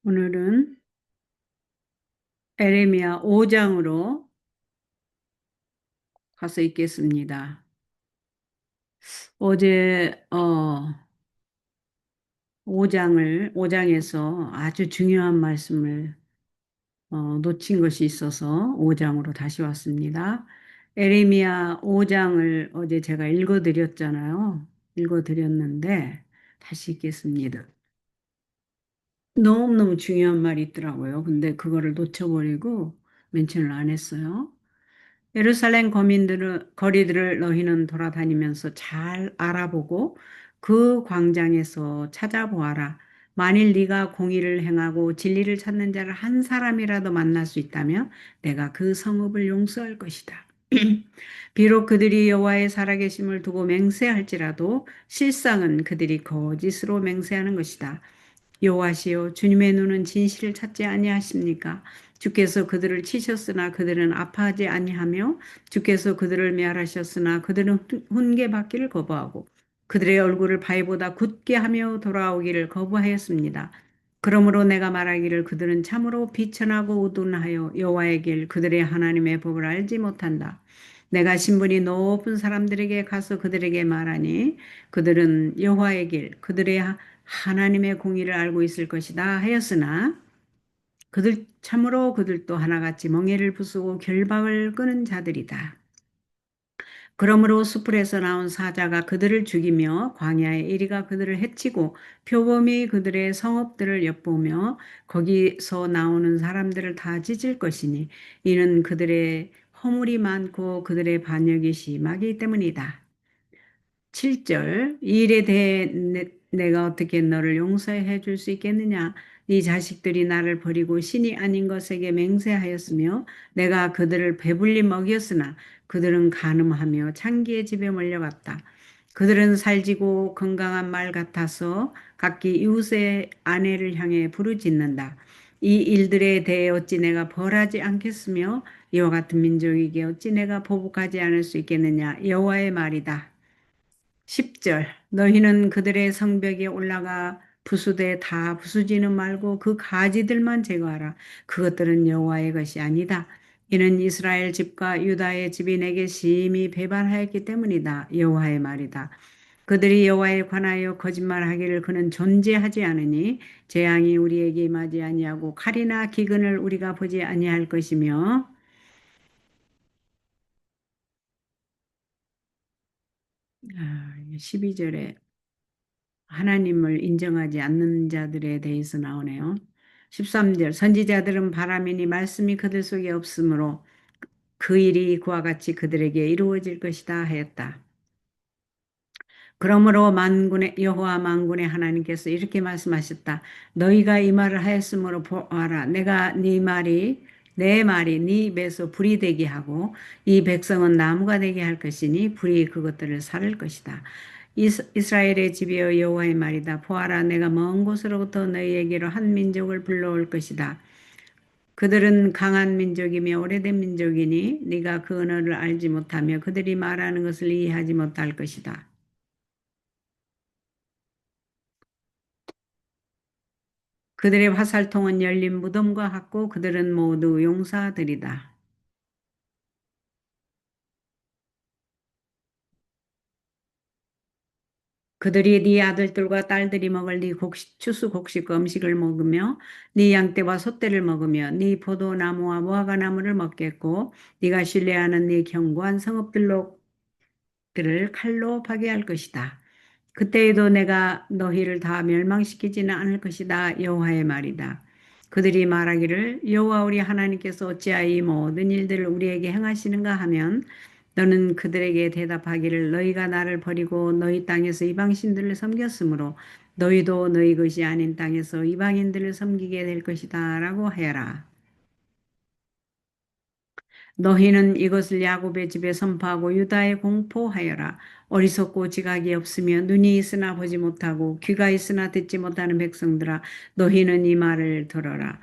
오늘은 에레미야 5장으로 가서 읽겠습니다. 어제 5장에서 아주 중요한 말씀을 놓친 것이 있어서 5장으로 다시 왔습니다. 에레미야 5장을 어제 제가 읽어드렸잖아요. 읽어드렸는데 다시 읽겠습니다. 너무너무 중요한 말이 있더라고요. 근데 그거를 놓쳐버리고 멘션을 안 했어요. 예루살렘 거리들을 너희는 돌아다니면서 잘 알아보고 그 광장에서 찾아보아라. 만일 네가 공의를 행하고 진리를 찾는 자를 한 사람이라도 만날 수 있다면 내가 그 성읍을 용서할 것이다. 비록 그들이 여호와의 살아계심을 두고 맹세할지라도 실상은 그들이 거짓으로 맹세하는 것이다. 여호와시여 주님의 눈은 진실을 찾지 아니하십니까? 주께서 그들을 치셨으나 그들은 아파하지 아니하며 주께서 그들을 멸하셨으나 그들은 훈계받기를 거부하고 그들의 얼굴을 바위보다 굳게 하며 돌아오기를 거부하였습니다. 그러므로 내가 말하기를 그들은 참으로 비천하고 우둔하여 여호와의 길 그들의 하나님의 법을 알지 못한다. 내가 신분이 높은 사람들에게 가서 그들에게 말하니 그들은 여호와의 길 그들의 하나님의 공의를 알고 있을 것이다 하였으나 참으로 그들도 하나같이 멍에를 부수고 결박을 끄는 자들이다. 그러므로 숯불에서 나온 사자가 그들을 죽이며 광야의 이리가 그들을 해치고 표범이 그들의 성읍들을 엿보며 거기서 나오는 사람들을 다 찢을 것이니 이는 그들의 허물이 많고 그들의 반역이 심하기 때문이다. 7절 이 일에 대해 내가 어떻게 너를 용서해 줄 수 있겠느냐? 네 자식들이 나를 버리고 신이 아닌 것에게 맹세하였으며 내가 그들을 배불리 먹였으나 그들은 간음하며 창기의 집에 몰려갔다. 그들은 살지고 건강한 말 같아서 각기 이웃의 아내를 향해 부르짖는다. 이 일들에 대해 어찌 내가 벌하지 않겠으며 이와 같은 민족에게 어찌 내가 보복하지 않을 수 있겠느냐? 여호와의 말이다. 10절 너희는 그들의 성벽에 올라가 부수되 다 부수지는 말고 그 가지들만 제거하라. 그것들은 여호와의 것이 아니다. 이는 이스라엘 집과 유다의 집이 내게 심히 배반하였기 때문이다. 여호와의 말이다. 그들이 여호와에 관하여 거짓말하기를 그는 존재하지 않으니 재앙이 우리에게 임하지 아니하고 칼이나 기근을 우리가 보지 아니할 것이며 12절에 하나님을 인정하지 않는 자들에 대해서 나오네요. 13절 선지자들은 바람이니 말씀이 그들 속에 없으므로 그 일이 그와 같이 그들에게 이루어질 것이다 하였다. 그러므로 만군의 여호와 만군의 하나님께서 이렇게 말씀하셨다. 너희가 이 말을 하였으므로 보아라. 내가 내 말이 네 입에서 불이 되게 하고 이 백성은 나무가 되게 할 것이니 불이 그것들을 살을 것이다. 이스라엘의 집이여 여호와의 말이다. 보아라 내가 먼 곳으로부터 너희에게로 한 민족을 불러올 것이다. 그들은 강한 민족이며 오래된 민족이니 네가 그 언어를 알지 못하며 그들이 말하는 것을 이해하지 못할 것이다. 그들의 화살통은 열린 무덤과 같고 그들은 모두 용사들이다. 그들이 네 아들들과 딸들이 먹을 네 추수 곡식 음식을 먹으며 네 양떼와 소떼를 먹으며 네 포도나무와 무화과나무를 먹겠고 네가 신뢰하는 네 견고한 성읍들을 칼로 파괴할 것이다. 그때에도 내가 너희를 다 멸망시키지는 않을 것이다. 여호와의 말이다. 그들이 말하기를 여호와 우리 하나님께서 어찌하여 이 모든 일들을 우리에게 행하시는가 하면 너는 그들에게 대답하기를 너희가 나를 버리고 너희 땅에서 이방신들을 섬겼으므로 너희도 너희 것이 아닌 땅에서 이방인들을 섬기게 될 것이다 라고 하여라. 너희는 이것을 야곱의 집에 선포하고 유다에 공포하여라. 어리석고 지각이 없으며 눈이 있으나 보지 못하고 귀가 있으나 듣지 못하는 백성들아 너희는 이 말을 들어라.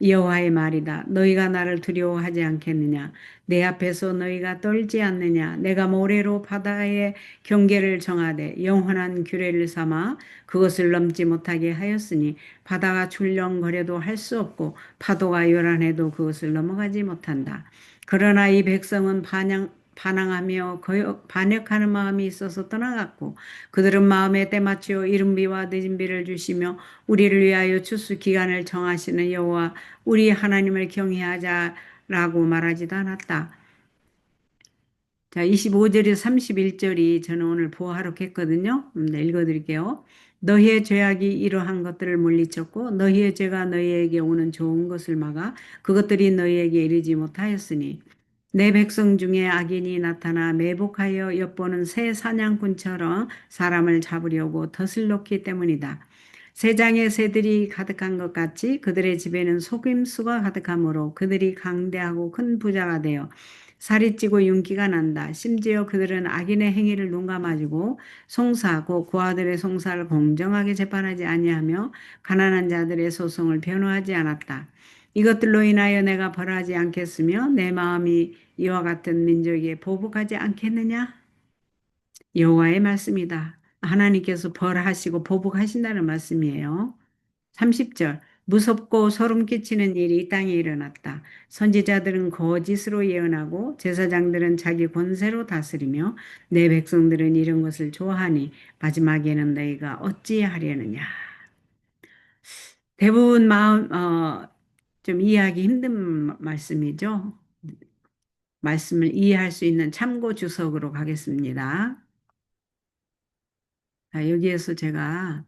여호와의 말이다. 너희가 나를 두려워하지 않겠느냐? 내 앞에서 너희가 떨지 않느냐? 내가 모래로 바다의 경계를 정하되 영원한 규례를 삼아 그것을 넘지 못하게 하였으니 바다가 출렁거려도 할 수 없고 파도가 요란해도 그것을 넘어가지 못한다. 그러나 이 백성은 반항하며 반역하는 마음이 있어서 떠나갔고 그들은 마음에 때맞추어 이른 비와 늦은 비를 주시며 우리를 위하여 추수 기간을 정하시는 여호와 우리 하나님을 경외하자라고 말하지도 않았다. 자, 25절에서 31절이 저는 오늘 보화록했거든요. 네, 읽어드릴게요. 너희의 죄악이 이러한 것들을 물리쳤고 너희의 죄가 너희에게 오는 좋은 것을 막아 그것들이 너희에게 이르지 못하였으니 내 백성 중에 악인이 나타나 매복하여 엿보는 새 사냥꾼처럼 사람을 잡으려고 덫을 놓기 때문이다. 세장의 새들이 가득한 것 같이 그들의 집에는 속임수가 가득하므로 그들이 강대하고 큰 부자가 되어 살이 찌고 윤기가 난다. 심지어 그들은 악인의 행위를 눈감아주고 송사하고 고아들의 송사를 공정하게 재판하지 아니하며 가난한 자들의 소송을 변호하지 않았다. 이것들로 인하여 내가 벌하지 않겠으며 내 마음이 이와 같은 민족에게 보복하지 않겠느냐? 여호와의 말씀이다. 하나님께서 벌하시고 보복하신다는 말씀이에요. 30절 무섭고 소름 끼치는 일이 이 땅에 일어났다. 선지자들은 거짓으로 예언하고 제사장들은 자기 권세로 다스리며 내 백성들은 이런 것을 좋아하니 마지막에는 너희가 어찌하려느냐. 대부분 좀 이해하기 힘든 말씀이죠. 말씀을 이해할 수 있는 참고 주석으로 가겠습니다. 자, 여기에서 제가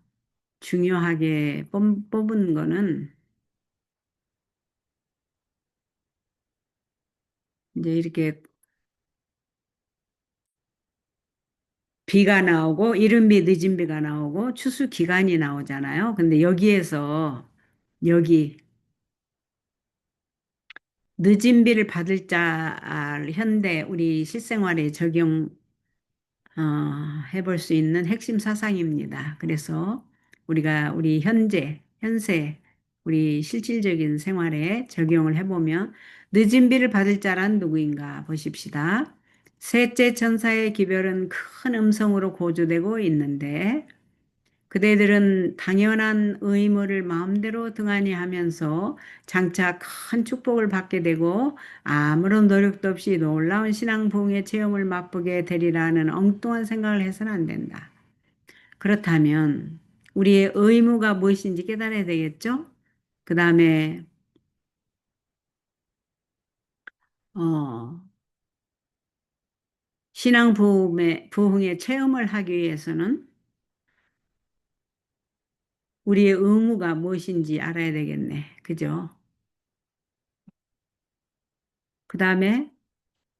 중요하게 뽑은 거는 이제 이렇게 비가 나오고 이른 비 늦은 비가 나오고 추수 기간이 나오잖아요. 근데 여기에서 여기 늦은 비를 받을 자 현대 우리 실생활에 적용 해볼 수 있는 핵심 사상입니다. 그래서 우리가 우리 현세 우리 실질적인 생활에 적용을 해보면 늦은 비를 받을 자란 누구인가 보십시다. 셋째 천사의 기별은 큰 음성으로 고조되고 있는데 그대들은 당연한 의무를 마음대로 등한히 하면서 장차 큰 축복을 받게 되고 아무런 노력도 없이 놀라운 신앙 부흥의 체험을 맛보게 되리라는 엉뚱한 생각을 해서는 안 된다. 그렇다면 우리의 의무가 무엇인지 깨달아야 되겠죠? 그 다음에 어, 신앙 부흥의 체험을 하기 위해서는 우리의 의무가 무엇인지 알아야 되겠네. 그죠? 그 다음에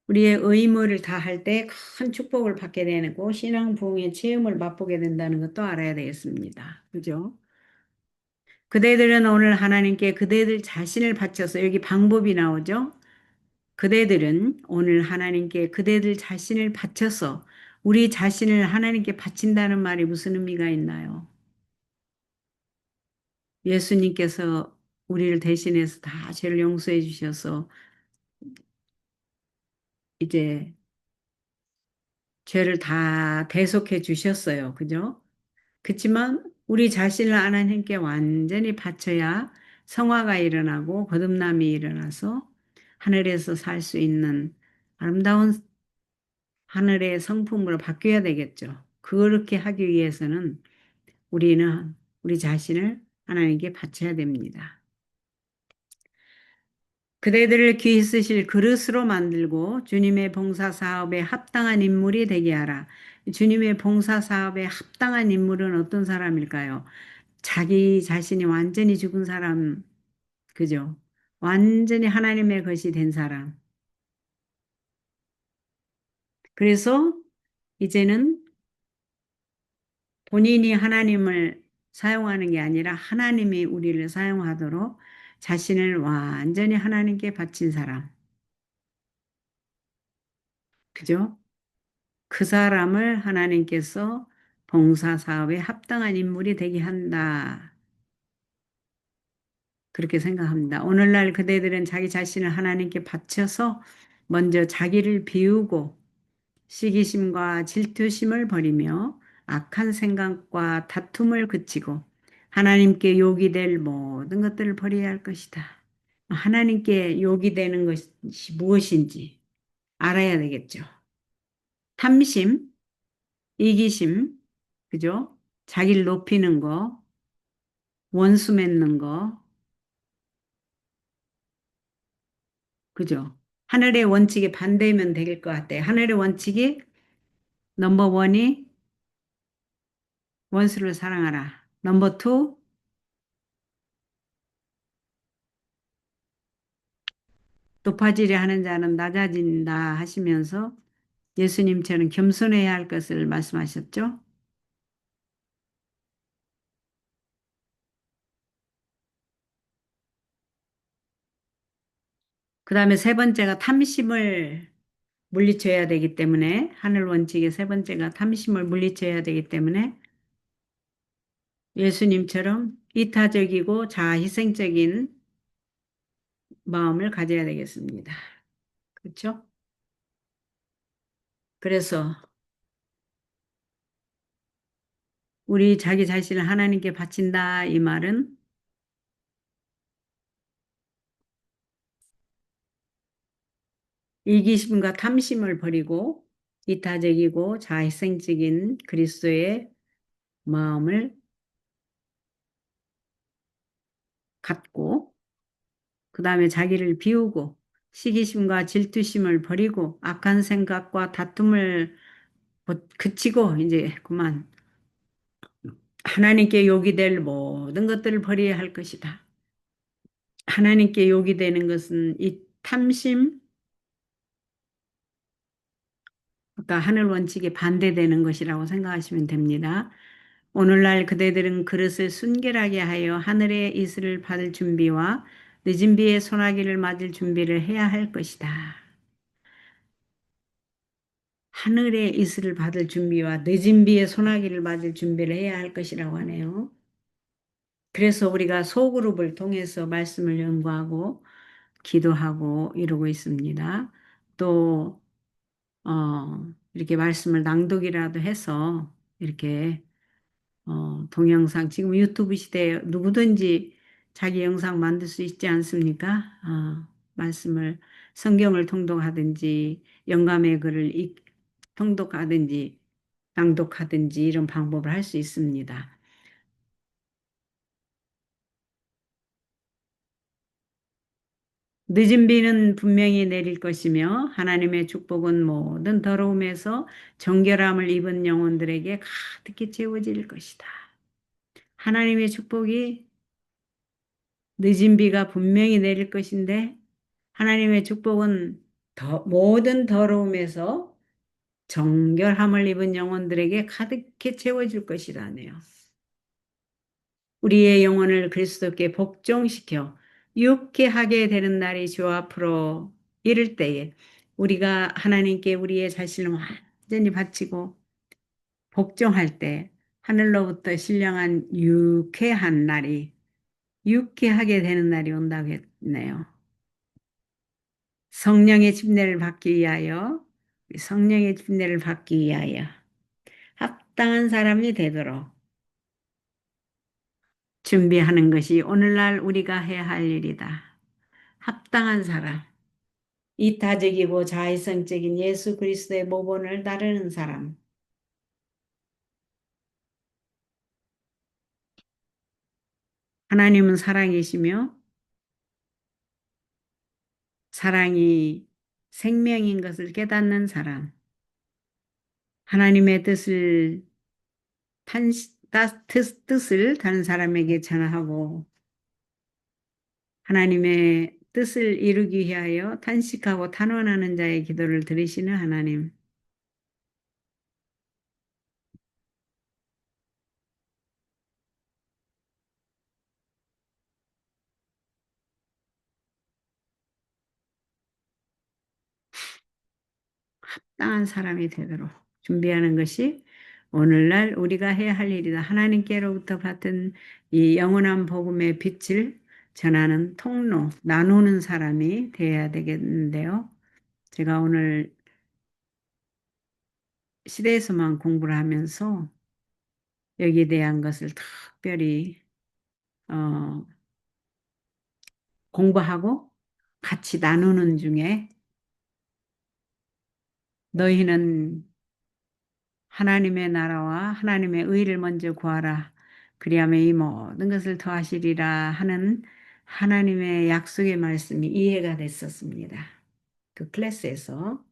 우리의 의무를 다할 때 큰 축복을 받게 되고 신앙 부흥의 체험을 맛보게 된다는 것도 알아야 되겠습니다. 그죠? 그대들은 오늘 하나님께 그대들 자신을 바쳐서 여기 방법이 나오죠? 그대들은 오늘 하나님께 그대들 자신을 바쳐서 우리 자신을 하나님께 바친다는 말이 무슨 의미가 있나요? 예수님께서 우리를 대신해서 다 죄를 용서해 주셔서 이제 죄를 다 대속해 주셨어요. 그죠? 그렇지만 우리 자신을 하나님께 완전히 바쳐야 성화가 일어나고 거듭남이 일어나서 하늘에서 살 수 있는 아름다운 하늘의 성품으로 바뀌어야 되겠죠. 그렇게 하기 위해서는 우리는 우리 자신을 하나님께 바쳐야 됩니다. 그대들을 귀히 쓰실 그릇으로 만들고 주님의 봉사 사업에 합당한 인물이 되게 하라. 주님의 봉사 사업에 합당한 인물은 어떤 사람일까요? 자기 자신이 완전히 죽은 사람, 그죠? 완전히 하나님의 것이 된 사람. 그래서 이제는 본인이 하나님을 사용하는 게 아니라 하나님이 우리를 사용하도록 자신을 완전히 하나님께 바친 사람. 그죠? 그 사람을 하나님께서 봉사 사업에 합당한 인물이 되게 한다. 그렇게 생각합니다. 오늘날 그대들은 자기 자신을 하나님께 바쳐서 먼저 자기를 비우고 시기심과 질투심을 버리며 악한 생각과 다툼을 그치고 하나님께 욕이 될 모든 것들을 버려야 할 것이다. 하나님께 욕이 되는 것이 무엇인지 알아야 되겠죠. 탐심, 이기심, 그죠? 자기를 높이는 거, 원수 맺는 거, 그죠? 하늘의 원칙에 반대면 될 것 같아요. 하늘의 원칙이 넘버 원이 원수를 사랑하라. 넘버 투, 높아지려 하는 자는 낮아진다 하시면서 예수님처럼 겸손해야 할 것을 말씀하셨죠. 그 다음에 세 번째가 탐심을 물리쳐야 되기 때문에 하늘 원칙의 세 번째가 탐심을 물리쳐야 되기 때문에 예수님처럼 이타적이고 자아희생적인 마음을 가져야 되겠습니다. 그렇죠? 그래서 우리 자기 자신을 하나님께 바친다 이 말은 이기심과 탐심을 버리고 이타적이고 자희생적인 그리스도의 마음을 갖고 그 다음에 자기를 비우고 시기심과 질투심을 버리고 악한 생각과 다툼을 그치고 이제 그만 하나님께 욕이 될 모든 것들을 버려야 할 것이다. 하나님께 욕이 되는 것은 이 탐심, 그러니까 하늘 원칙에 반대되는 것이라고 생각하시면 됩니다. 오늘날 그대들은 그릇을 순결하게 하여 하늘의 이슬을 받을 준비와 늦은 비의 소나기를 맞을 준비를 해야 할 것이다. 하늘의 이슬을 받을 준비와 늦은 비의 소나기를 맞을 준비를 해야 할 것이라고 하네요. 그래서 우리가 소그룹을 통해서 말씀을 연구하고 기도하고 이러고 있습니다. 또 이렇게 말씀을 낭독이라도 해서 이렇게 동영상, 지금 유튜브 시대에 누구든지 자기 영상 만들 수 있지 않습니까? 말씀을, 성경을 통독하든지, 영감의 글을 통독하든지, 낭독하든지 이런 방법을 할 수 있습니다. 늦은 비는 분명히 내릴 것이며 하나님의 축복은 모든 더러움에서 정결함을 입은 영혼들에게 가득히 채워질 것이다. 하나님의 축복이 늦은 비가 분명히 내릴 것인데 하나님의 축복은 모든 더러움에서 정결함을 입은 영혼들에게 가득히 채워줄 것이라네요. 우리의 영혼을 그리스도께 복종시켜 유쾌하게 되는 날이 주 앞으로 이를 때에 우리가 하나님께 우리의 자신을 완전히 바치고 복종할 때 하늘로부터 신령한 유쾌한 날이 유쾌하게 되는 날이 온다고 했네요. 성령의 침례를 받기 위하여 성령의 침례를 받기 위하여 합당한 사람이 되도록 준비하는 것이 오늘날 우리가 해야 할 일이다. 합당한 사람, 이타적이고 자의성적인 예수 그리스도의 모본을 따르는 사람. 하나님은 사랑이시며 사랑이 생명인 것을 깨닫는 사람. 하나님의 뜻을 다른 사람에게 전하고 하나님의 뜻을 이루기 위하여 탄식하고 탄원하는 자의 기도를 들으시는 하나님. 합당한 사람이 되도록 준비하는 것이 오늘날 우리가 해야 할 일이다. 하나님께로부터 받은 이 영원한 복음의 빛을 전하는 통로, 나누는 사람이 되어야 되겠는데요. 제가 오늘 시대에서만 공부를 하면서 여기에 대한 것을 특별히 어, 공부하고 같이 나누는 중에 너희는 하나님의 나라와 하나님의 의를 먼저 구하라. 그리하면 이 모든 것을 더하시리라 하는 하나님의 약속의 말씀이 이해가 됐었습니다. 그 클래스에서.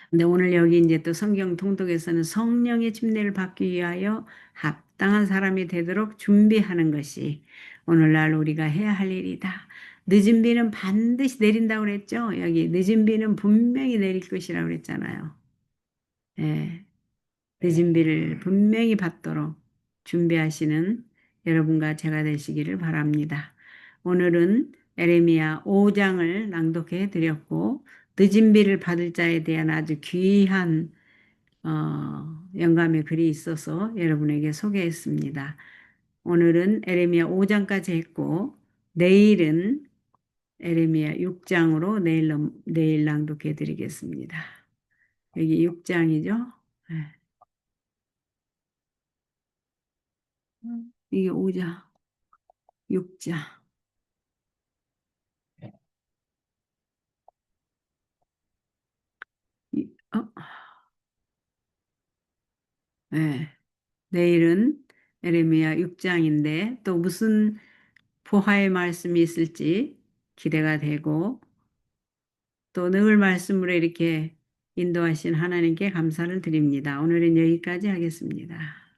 근데 오늘 여기 이제 또 성경 통독에서는 성령의 침례를 받기 위하여 합당한 사람이 되도록 준비하는 것이 오늘날 우리가 해야 할 일이다. 늦은 비는 반드시 내린다고 그랬죠? 여기 늦은 비는 분명히 내릴 것이라고 그랬잖아요. 예. 늦은 비를 분명히 받도록 준비하시는 여러분과 제가 되시기를 바랍니다. 오늘은 에레미야 5장을 낭독해 드렸고 늦은 비를 받을 자에 대한 아주 귀한 영감의 글이 있어서 여러분에게 소개했습니다. 오늘은 에레미야 5장까지 했고 내일은 에레미야 6장으로 내일 낭독해 드리겠습니다. 여기 6장이죠? 이게 5장, 6장. 어? 네. 내일은 에레미야 6장인데 또 무슨 보화의 말씀이 있을지 기대가 되고 또 늘 말씀으로 이렇게 인도하신 하나님께 감사를 드립니다. 오늘은 여기까지 하겠습니다.